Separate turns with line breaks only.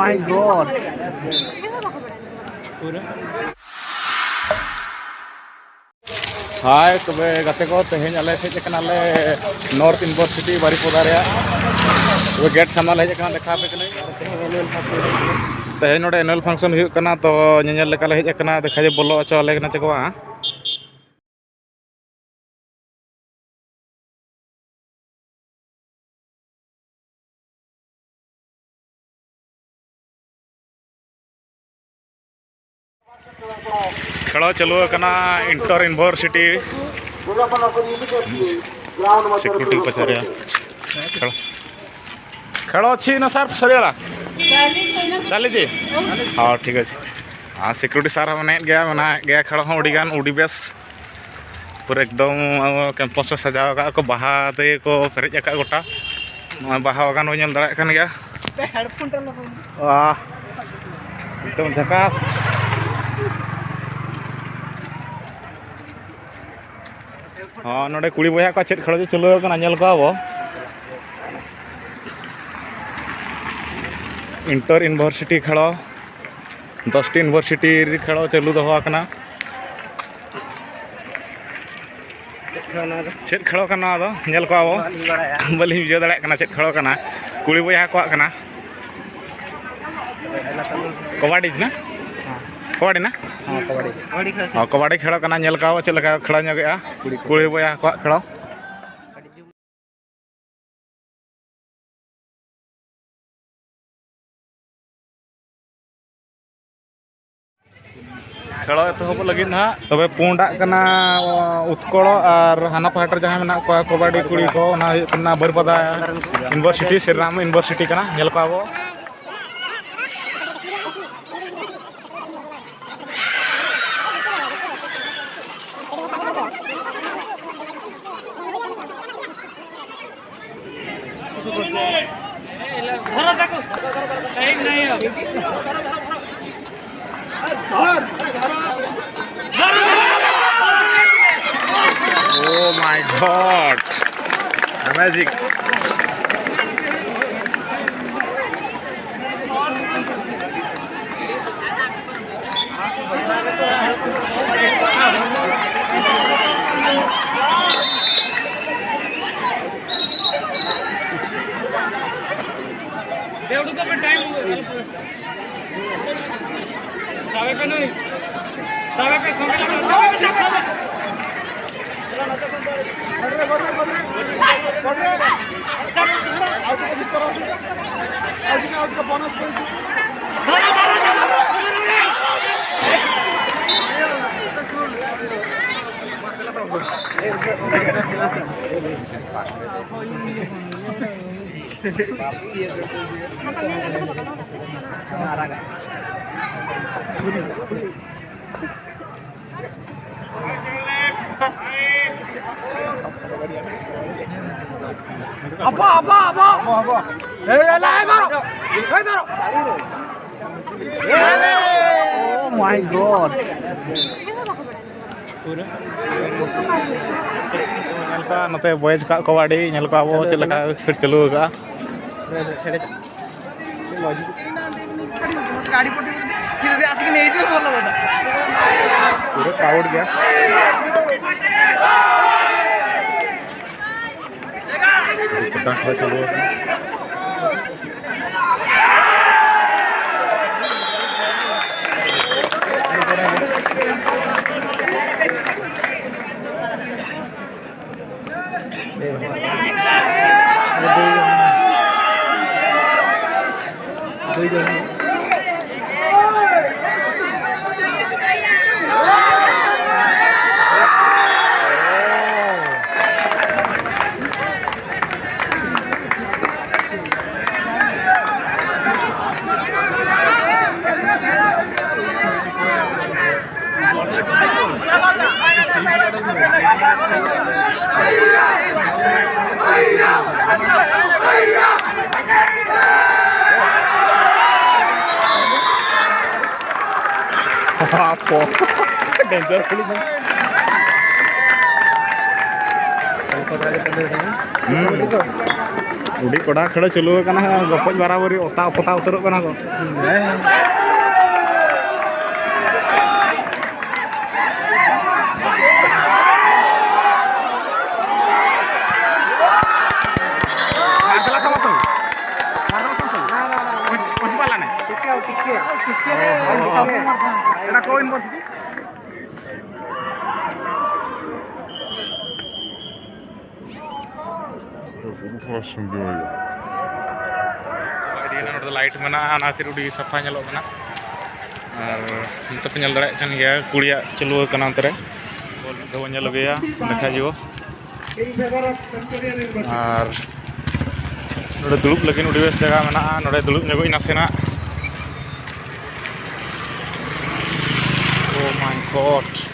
my god. Hai, tobe gate ko teheny ale sej kana le North University Baripoda rea. Tobe gate samal hej kana dekha pe kane. Teheny node annual function huyuk kana to nyanyel leka le hej kana dekha je bolo acho ale kana chekwa. खेलो चलो कना inter university security पचारे खेलो खेलो अच्छी ना sir सरियाला चली जी हाँ ठीक है हाँ security sir मना गया खेलो हाँ उड़ी गान उड़ी बेस पूरा एकदम कैंपस में सजाव का को बाहा ते को पेरेज का गोटा बाहा गान हो नेल दाड़ा गया वाह एकदम झकास हाँ नोडे कुड़ी बया का चेक खेलो चलो कना नेल को आबो इंटर यूनिवर्सिटी खेलो 10 यूनिवर्सिटी खेलो चालू दो कना चेक खेलो कना दो नेल को आबो बलि बुझे दाड़ा कना चेक खेलो कना कुड़ी बया को कना कबड्डी ना कबड्डी ना हाँ कबड्डी खेलो कना नेल का चेक लगा खेला नगेआ कुड़ी बया को खेलो खेलो एतहब लगी ना तबे पुंडा कना उत्कल और हाना पाटर जहाँ मेना को कबड्डी कुड़ी को ना बरपदा यूनिवर्सिटी श्रीराम यूनिवर्सिटी कना नेल को आबो Oh my god, amazing. apa oh my god नते बॉयज का कबड्डी नेल को आबो चले का फिर चलू का गाड़ी पटी फिर आसी नहीं जो बोल बता पूरा क्राउड गया पता है चलो डेंजर उड़ी कोड़ा खड़ा चलो करना गपज बराबरी ओता पता उतरो करना को लाइट में उड़ी सफा और पे नल दाड़ा कुड़िया चलू अंतरे बल नलगेया देखा जो और दुड़ूब लगे उड़ी बेस जगह में दुड़ूब नगो नासेना ओ माय गॉड